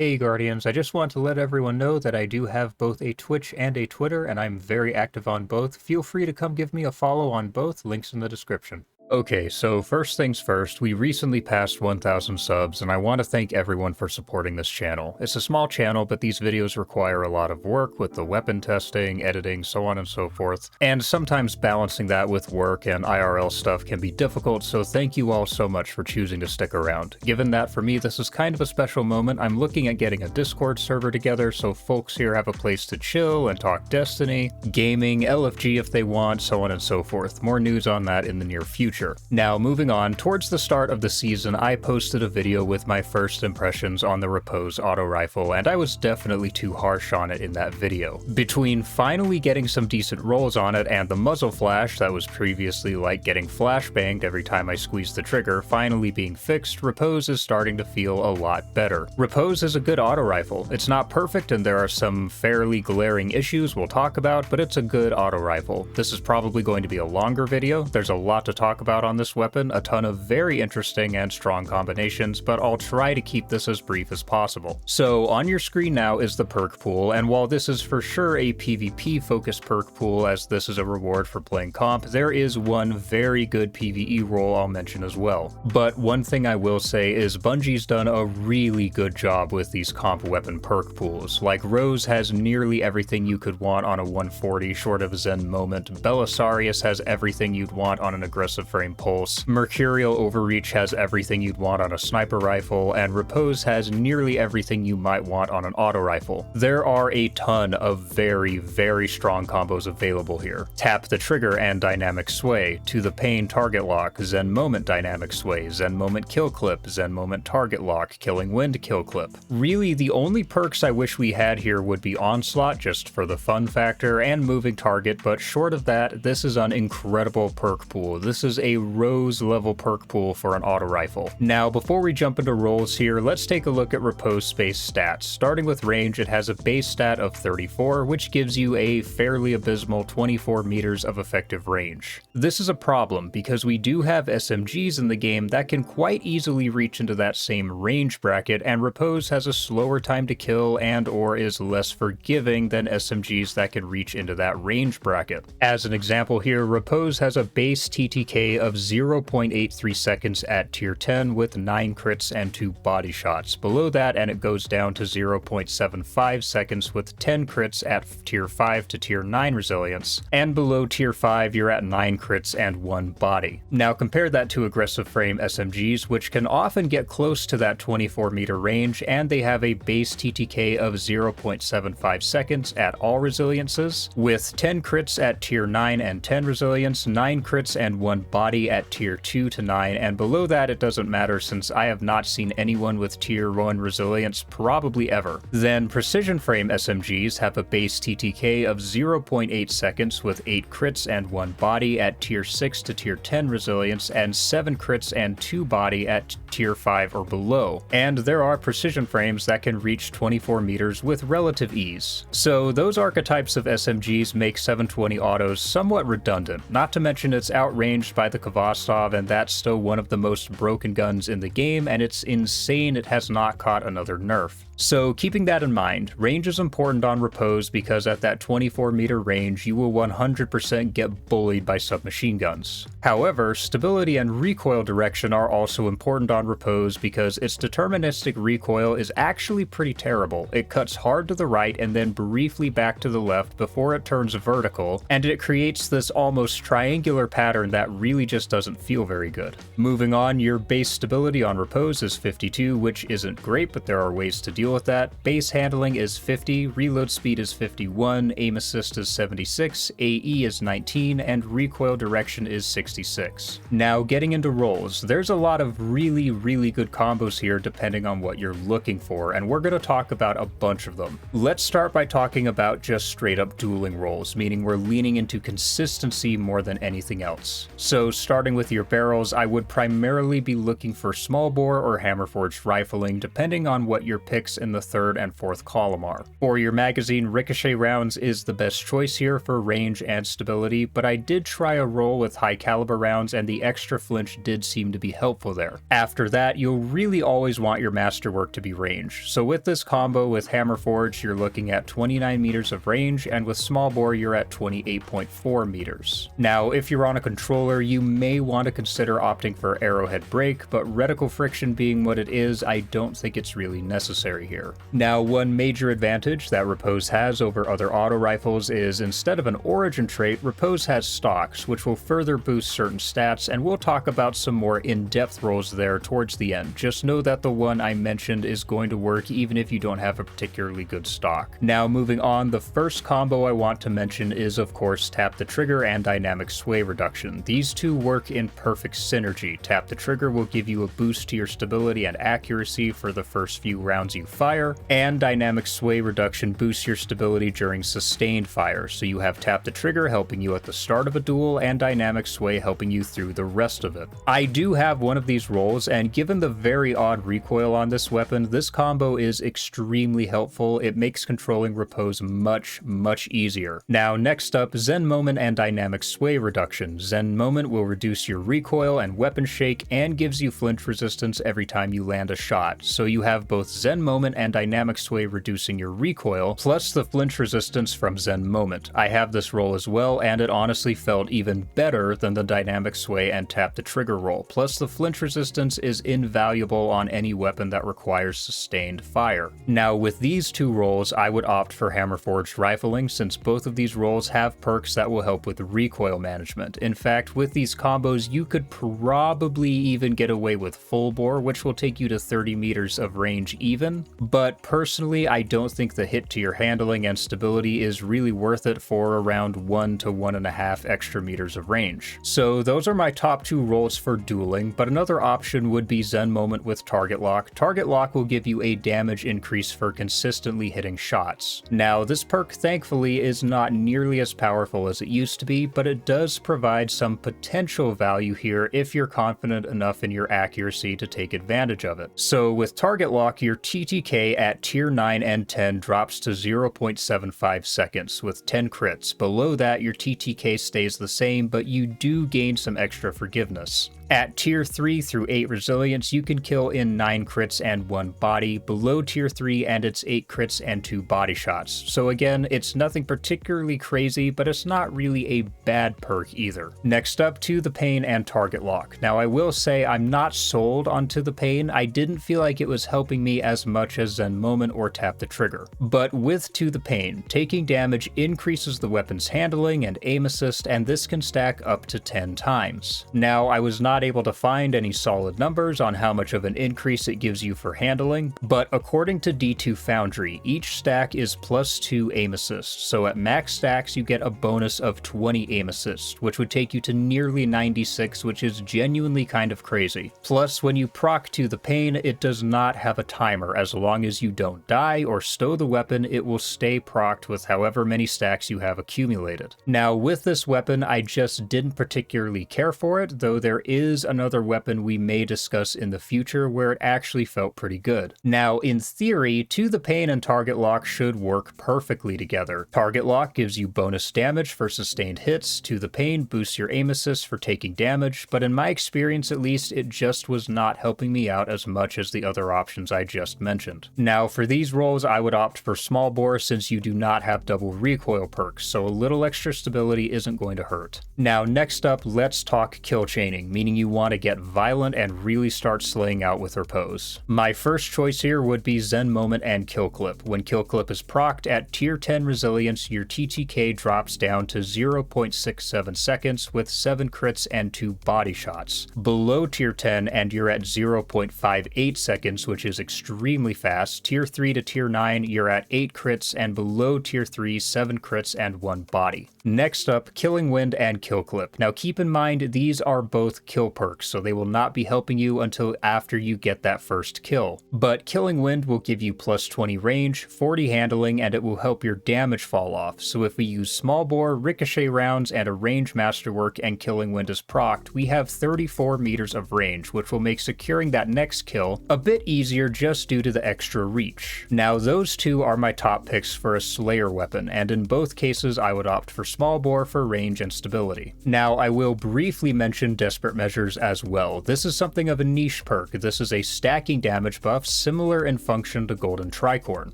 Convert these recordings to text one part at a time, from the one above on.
Hey Guardians, I just want to let everyone know that I do have both a Twitch and a Twitter, and I'm very active on both. Feel free to come give me a follow on both, links in the description. Okay, so first things first, we recently passed 1,000 subs, and I want to thank everyone for supporting this channel. It's a small channel, but these videos require a lot of work with the weapon testing, editing, so on and so forth, and sometimes balancing that with work and IRL stuff can be difficult, so thank you all so much for choosing to stick around. Given that for me this is kind of a special moment, I'm looking at getting a Discord server together so folks here have a place to chill and talk Destiny, gaming, LFG if they want, so on and so forth. More news on that in the near future. Now, moving on, towards the start of the season, I posted a video with my first impressions on the Riposte auto rifle, and I was definitely too harsh on it in that video. Between finally getting some decent rolls on it and the muzzle flash that was previously like getting flashbanged every time I squeezed the trigger finally being fixed, Riposte is starting to feel a lot better. Riposte is a good auto rifle. It's not perfect and there are some fairly glaring issues we'll talk about, but it's a good auto rifle. This is probably going to be a longer video. There's a lot to talk about on this weapon, a ton of very interesting and strong combinations, but I'll try to keep this as brief as possible. So on your screen now is the perk pool, and while this is for sure a PvP focused perk pool as this is a reward for playing comp, there is one very good PvE role I'll mention as well. But one thing I will say is Bungie's done a really good job with these comp weapon perk pools. Like Rose has nearly everything you could want on a 140 short of Zen Moment, Belisarius has everything you'd want on an aggressive frame pulse, Mercurial Overreach has everything you'd want on a sniper rifle, and Riposte has nearly everything you might want on an auto rifle. There are a ton of very, very strong combos available here. Tap the trigger and dynamic sway, To the Pain target lock, Zen Moment dynamic sway, Zen Moment kill clip, Zen Moment target lock, Killing Wind kill clip. Really, the only perks I wish we had here would be Onslaught just for the fun factor and moving target, but short of that, this is an incredible perk pool. This is a Rose level perk pool for an auto rifle. Now, before we jump into rolls here, let's take a look at Riposte base stats. Starting with range, it has a base stat of 34, which gives you a fairly abysmal 24 meters of effective range. This is a problem because we do have SMGs in the game that can quite easily reach into that same range bracket, and Riposte has a slower time to kill and or is less forgiving than SMGs that can reach into that range bracket. As an example here, Riposte has a base TTK of 0.83 seconds at tier 10 with 9 crits and 2 body shots. Below that, and it goes down to 0.75 seconds with 10 crits at tier 5 to tier 9 resilience, and below tier 5 you're at 9 crits and 1 body. Now compare that to aggressive frame SMGs, which can often get close to that 24 meter range, and they have a base TTK of 0.75 seconds at all resiliences, with 10 crits at tier 9 and 10 resilience, 9 crits and 1 body at tier 2 to 9, and below that it doesn't matter since I have not seen anyone with tier 1 resilience probably ever. Then precision frame SMGs have a base TTK of 0.8 seconds with 8 crits and 1 body at tier 6 to tier 10 resilience, and 7 crits and 2 body at tier 5 or below. And there are precision frames that can reach 24 meters with relative ease. So those archetypes of SMGs make 720 autos somewhat redundant, not to mention it's outranged by the Kvastov, and that's still one of the most broken guns in the game, and it's insane it has not caught another nerf. So keeping that in mind, range is important on Riposte because at that 24 meter range you will 100% get bullied by submachine guns. However, stability and recoil direction are also important on Riposte because its deterministic recoil is actually pretty terrible. It cuts hard to the right and then briefly back to the left before it turns vertical, and it creates this almost triangular pattern that really just doesn't feel very good. Moving on, your base stability on Riposte is 52, which isn't great, but there are ways to deal with that. Base handling is 50, reload speed is 51, aim assist is 76, AE is 19, and recoil direction is 66. Now getting into rolls, there's a lot of really good combos here depending on what you're looking for, and we're going to talk about a bunch of them. Let's start by talking about just straight up dueling rolls, meaning we're leaning into consistency more than anything else. So So starting with your barrels, I would primarily be looking for small bore or hammer-forged rifling, depending on what your picks in the 3rd and 4th column are. For your magazine, ricochet rounds is the best choice here for range and stability, but I did try a roll with high caliber rounds and the extra flinch did seem to be helpful there. After that, you'll really always want your masterwork to be range. So with this combo with hammer forge, you're looking at 29 meters of range, and with small bore, you're at 28.4 meters. Now, if you're on a controller, you may want to consider opting for arrowhead brake, but reticle friction being what it is, I don't think it's really necessary here. Now, one major advantage that Riposte has over other auto rifles is instead of an origin trait, Riposte has stocks, which will further boost certain stats, and we'll talk about some more in-depth rolls there towards the end. Just know that the one I mentioned is going to work even if you don't have a particularly good stock. Now, moving on, the first combo I want to mention is, of course, tap the trigger and dynamic sway reduction. These two work in perfect synergy. Tap the trigger will give you a boost to your stability and accuracy for the first few rounds you fire, and dynamic sway reduction boosts your stability during sustained fire, so you have tap the trigger helping you at the start of a duel and dynamic sway helping you through the rest of it. I do have one of these rolls, and given the very odd recoil on this weapon, this combo is extremely helpful. It makes controlling Riposte much easier. Now, next up, Zen Moment and dynamic sway reduction. Zen Moment will reduce your recoil and weapon shake and gives you flinch resistance every time you land a shot. So you have both Zen Moment and dynamic sway reducing your recoil, plus the flinch resistance from Zen Moment. I have this roll as well, and it honestly felt even better than the dynamic sway and tap the trigger roll. Plus the flinch resistance is invaluable on any weapon that requires sustained fire. Now, with these two rolls, I would opt for hammer forged rifling, since both of these rolls have perks that will help with recoil management. In fact, with these combos, you could probably even get away with full bore, which will take you to 30 meters of range even, but personally, I don't think the hit to your handling and stability is really worth it for around 1 to 1.5 extra meters of range. So those are my top two rolls for dueling, but another option would be Zen Moment with Target Lock. Target Lock will give you a damage increase for consistently hitting shots. Now, this perk thankfully is not nearly as powerful as it used to be, but it does provide some potential value here if you're confident enough in your accuracy to take advantage of it. So with Target Lock, your TTK at tier 9 and 10 drops to 0.75 seconds with 10 crits. Below that, your TTK stays the same, but you do gain some extra forgiveness. At tier 3 through 8 resilience, you can kill in 9 crits and 1 body. Below tier 3, and it's 8 crits and 2 body shots. So again, it's nothing particularly crazy, but it's not really a bad perk either. Next up, To the Pain and Target Lock. Now, I will say I'm not sold on To the Pain. I didn't feel like it was helping me as much as Zen Moment or Tap the Trigger. But with To the Pain, taking damage increases the weapon's handling and aim assist, and this can stack up to 10 times. Now, I was not able to find any solid numbers on how much of an increase it gives you for handling, but according to D2 Foundry, each stack is +2 aim assist, so at max stacks you get a bonus of 20 aim assist, which would take you to nearly 96, which is genuinely kind of crazy. Plus, when you proc To the Pain, it does not have a timer. As long as you don't die or stow the weapon, it will stay procced with however many stacks you have accumulated. Now, with this weapon, I just didn't particularly care for it, though there is another weapon we may discuss in the future where it actually felt pretty good. Now, in theory, To the Pain and Target Lock should work perfectly together. Target Lock gives you bonus damage for sustained hits, To the Pain boosts your aim assist for taking damage, but in my experience at least, it just was not helping me out as much as the other options I just mentioned. Now, for these rolls, I would opt for small bore since you do not have double recoil perks, so a little extra stability isn't going to hurt. Now, next up, let's talk kill chaining, meaning you want to get violent and really start slaying out with Riposte. My first choice here would be Zen Moment and Kill Clip. When Kill Clip is procced at tier 10 resilience, your TTK drops down to 0.67 seconds with 7 crits and 2 body shots. Below tier 10, and you're at 0.58 seconds, which is extremely fast. Tier 3 to tier 9, you're at 8 crits, and below tier 3, 7 crits and 1 body. Next up, Killing Wind and Kill Clip. Now keep in mind, these are both kill perks, so they will not be helping you until after you get that first kill. But Killing Wind will give you plus 20 range, 40 handling, and it will help your damage fall off. So if we use small bore, ricochet rounds, and a range masterwork and Killing Wind is procced, we have 34 meters of range, which will make securing that next kill a bit easier just due to the extra reach. Now those two are my top picks for a Slayer weapon, and in both cases I would opt for small bore for range and stability. Now I will briefly mention Desperate Measures as well. This is something of a niche perk. This is a stacking damage buff similar in function to Golden Tricorn.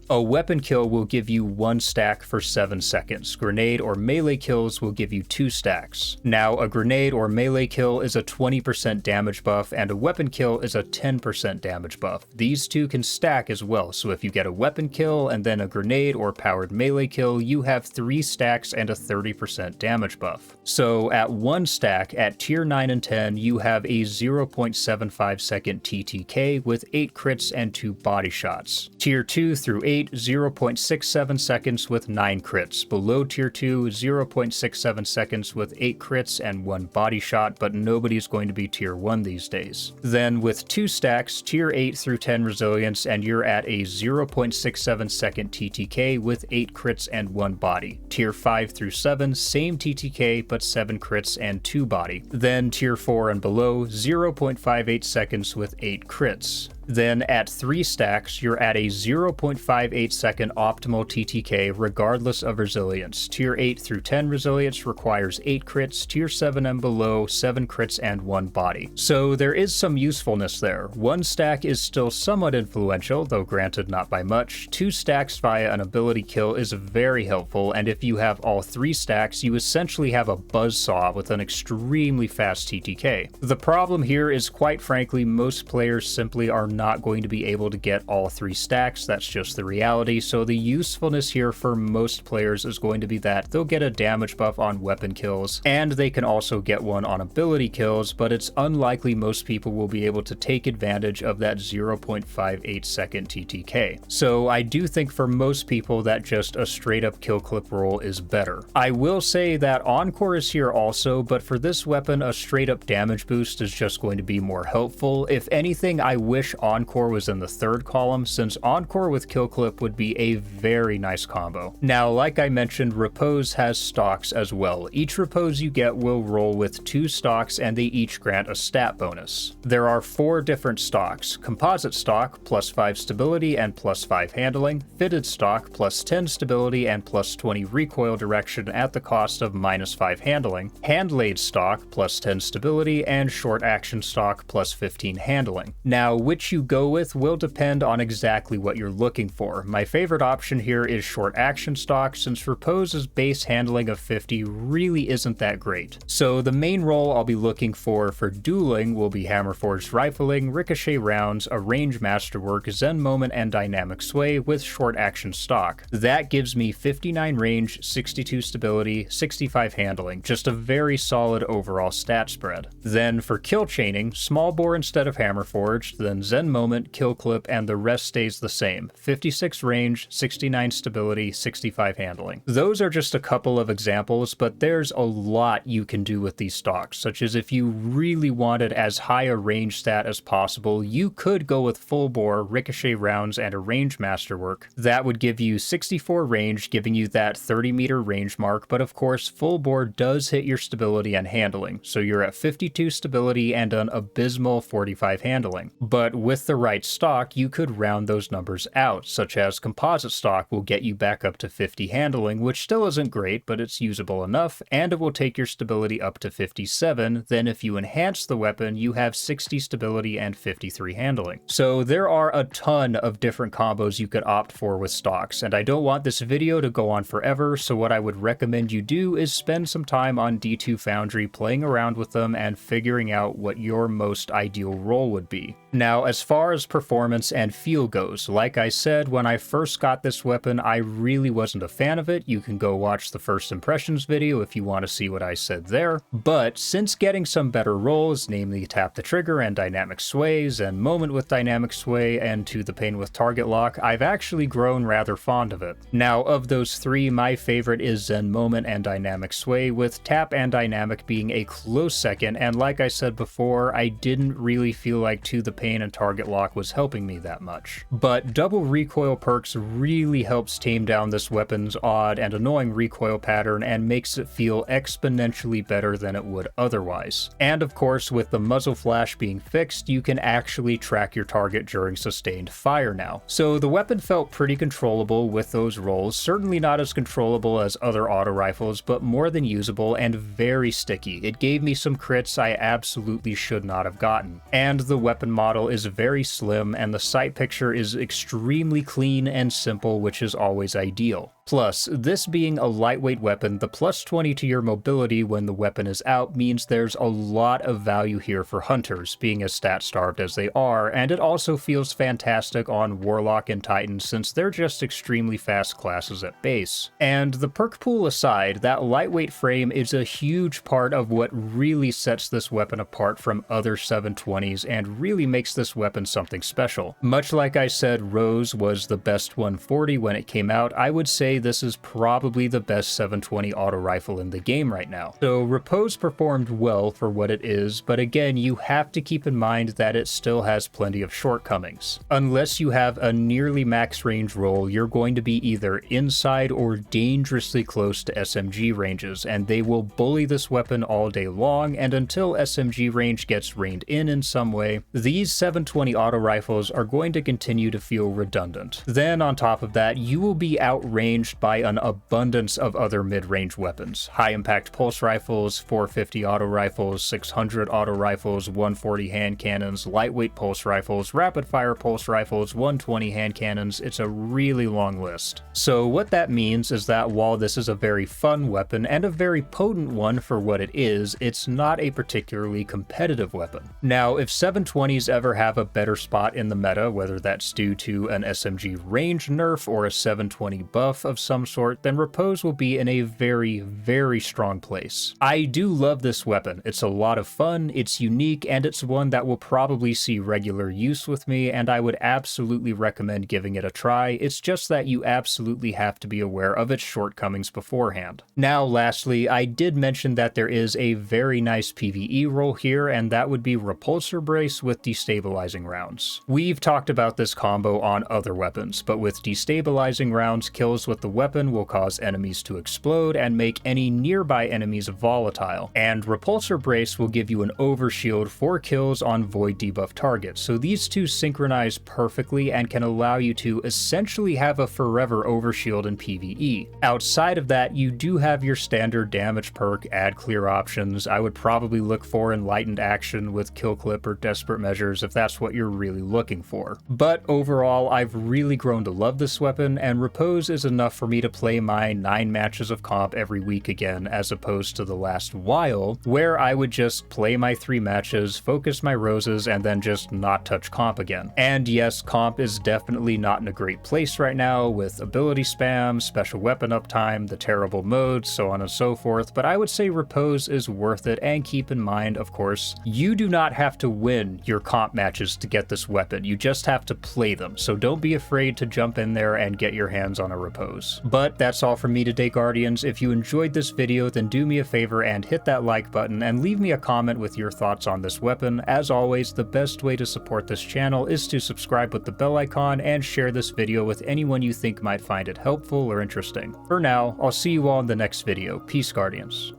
A weapon kill will give you 1 stack for 7 seconds. Grenade or melee kills will give you 2 stacks. Now a grenade or melee kill is a 20% damage buff and a weapon kill is a 10% damage buff. These two can stack as well, so if you get a weapon kill and then a grenade or powered melee kill, you have 3 stacks and a 30% damage buff. So at 1 stack, at tier 9 and 10, you have a 0.75 second TTK with 8 crits and 2 body shots. Tier 2 through 8, 0.67 seconds with 9 crits. Below tier 2, 0.67 seconds with 8 crits and 1 body shot, but nobody's going to be tier 1 these days. Then with 2 stacks, tier 8 through 10 resilience, and you're at a 0.67 second TTK with 8 crits and 1 body. Tier 5 through 7, same TTK, but 7 crits and 2 body. Then tier 4 and below, 0.58 seconds with 8 crits. Then at 3 stacks, you're at a 0.58 second optimal TTK regardless of resilience. Tier 8 through 10 resilience requires 8 crits, tier 7 and below 7 crits and 1 body. So there is some usefulness there. 1 stack is still somewhat influential, though granted not by much. 2 stacks via an ability kill is very helpful, and if you have all 3 stacks, you essentially have a buzzsaw with an extremely fast TTK. The problem here is, quite frankly, most players simply are not going to be able to get all 3 stacks. That's just the reality. So the usefulness here for most players is going to be that they'll get a damage buff on weapon kills, and they can also get one on ability kills, but it's unlikely most people will be able to take advantage of that 0.58 second TTK. So I do think for most people that just a straight up kill clip roll is better. I will say that Encore is here also, but for this weapon a straight up damage boost is just going to be more helpful. If anything, I wish Encore was in the 3rd column, since Encore with Kill Clip would be a very nice combo. Now, like I mentioned, Riposte has stocks as well. Each Riposte you get will roll with 2 stocks, and they each grant a stat bonus. There are 4 different stocks: Composite Stock, plus 5 stability and plus 5 handling; Fitted Stock, plus 10 stability and plus 20 recoil direction at the cost of minus 5 handling; Handlaid Stock, plus 10 stability; and Short Action Stock, plus 15 handling. Now, which you go with will depend on exactly what you're looking for. My favorite option here is Short Action Stock, since Riposte's base handling of 50 really isn't that great. So the main role I'll be looking for dueling will be Hammerforged Rifling, Ricochet Rounds, a Range Masterwork, Zen Moment, and Dynamic Sway with Short Action Stock. That gives me 59 range, 62 stability, 65 handling, just a very solid overall stat spread. Then for kill chaining, Small Bore instead of Hammerforged, then Zen Moment, Kill Clip, and the rest stays the same: 56 range, 69 stability, 65 handling. Those are just a couple of examples, but there's a lot you can do with these stocks, such as if you really wanted as high a range stat as possible, you could go with Full Bore, Ricochet Rounds, and a Range Masterwork. That would give you 64 range, giving you that 30-meter range mark, but of course Full Bore does hit your stability and handling, so you're at 52 stability and an abysmal 45 handling. But with the right stock, you could round those numbers out, such as Composite Stock will get you back up to 50 handling, which still isn't great, but it's usable enough, and it will take your stability up to 57. Then if you enhance the weapon, you have 60 stability and 53 handling. So there are a ton of different combos you could opt for with stocks, and I don't want this video to go on forever, so what I would recommend you do is spend some time on D2 Foundry playing around with them and figuring out what your most ideal role would be. Now, as far as performance and feel goes, like I said, when I first got this weapon, I really wasn't a fan of it. You can go watch the first impressions video if you want to see what I said there. But since getting some better rolls, namely tap the trigger and dynamic sways, and moment with dynamic sway, and to the pain with target lock, I've actually grown rather fond of it. Now, of those three, my favorite is Zen moment and dynamic sway, with tap and dynamic being a close second, and like I said before, I didn't really feel like to the pain and target lock was helping me that much. But double recoil perks really helps tame down this weapon's odd and annoying recoil pattern and makes it feel exponentially better than it would otherwise. And of course, with the muzzle flash being fixed, you can actually track your target during sustained fire now. So the weapon felt pretty controllable with those rolls, certainly not as controllable as other auto rifles, but more than usable and very sticky. It gave me some crits I absolutely should not have gotten. And the weapon model is very slim, and the sight picture is extremely clean and simple, which is always ideal. Plus, this being a lightweight weapon, the plus 20 to your mobility when the weapon is out means there's a lot of value here for hunters, being as stat-starved as they are, and it also feels fantastic on Warlock and Titan since they're just extremely fast classes at base. And the perk pool aside, that lightweight frame is a huge part of what really sets this weapon apart from other 720s and really makes this weapon something special. Much like I said Rose was the best 140 when it came out, I would say this is probably the best 720 auto rifle in the game right now. So Riposte performed well for what it is, but again, you have to keep in mind that it still has plenty of shortcomings. Unless you have a nearly max range roll, you're going to be either inside or dangerously close to SMG ranges, and they will bully this weapon all day long, and until SMG range gets reined in some way, these 720 auto rifles are going to continue to feel redundant. Then on top of that, you will be outranged by an abundance of other mid-range weapons. High-impact pulse rifles, 450 auto rifles, 600 auto rifles, 140 hand cannons, lightweight pulse rifles, rapid-fire pulse rifles, 120 hand cannons. It's a really long list. So what that means is that while this is a very fun weapon and a very potent one for what it is, it's not a particularly competitive weapon. Now, if 720s ever have a better spot in the meta, whether that's due to an SMG range nerf or a 720 buff of some sort, then Riposte will be in a very, very strong place. I do love this weapon. It's a lot of fun, it's unique, and it's one that will probably see regular use with me, and I would absolutely recommend giving it a try. It's just that you absolutely have to be aware of its shortcomings beforehand. Now, lastly, I did mention that there is a very nice PvE role here, and that would be Repulsor Brace with destabilizing rounds. We've talked about this combo on other weapons, but with destabilizing rounds, kills with the weapon will cause enemies to explode and make any nearby enemies volatile, and Repulsor Brace will give you an overshield for kills on void debuff targets, so these two synchronize perfectly and can allow you to essentially have a forever overshield in PvE. Outside of that, you do have your standard damage perk, add clear options. I would probably look for enlightened action with kill clip or desperate measures if that's what you're really looking for. But overall, I've really grown to love this weapon, and Riposte is enough for me to play my 9 matches of comp every week again, as opposed to the last while, where I would just play my 3 matches, focus my roses, and then just not touch comp again. And yes, comp is definitely not in a great place right now, with ability spam, special weapon uptime, the terrible modes, so on and so forth, but I would say Riposte is worth it, and keep in mind, of course, you do not have to win your comp matches to get this weapon, you just have to play them, so don't be afraid to jump in there and get your hands on a Riposte. But that's all from me today, Guardians. If you enjoyed this video, then do me a favor and hit that like button and leave me a comment with your thoughts on this weapon. As always, the best way to support this channel is to subscribe with the bell icon and share this video with anyone you think might find it helpful or interesting. For now, I'll see you all in the next video. Peace, Guardians.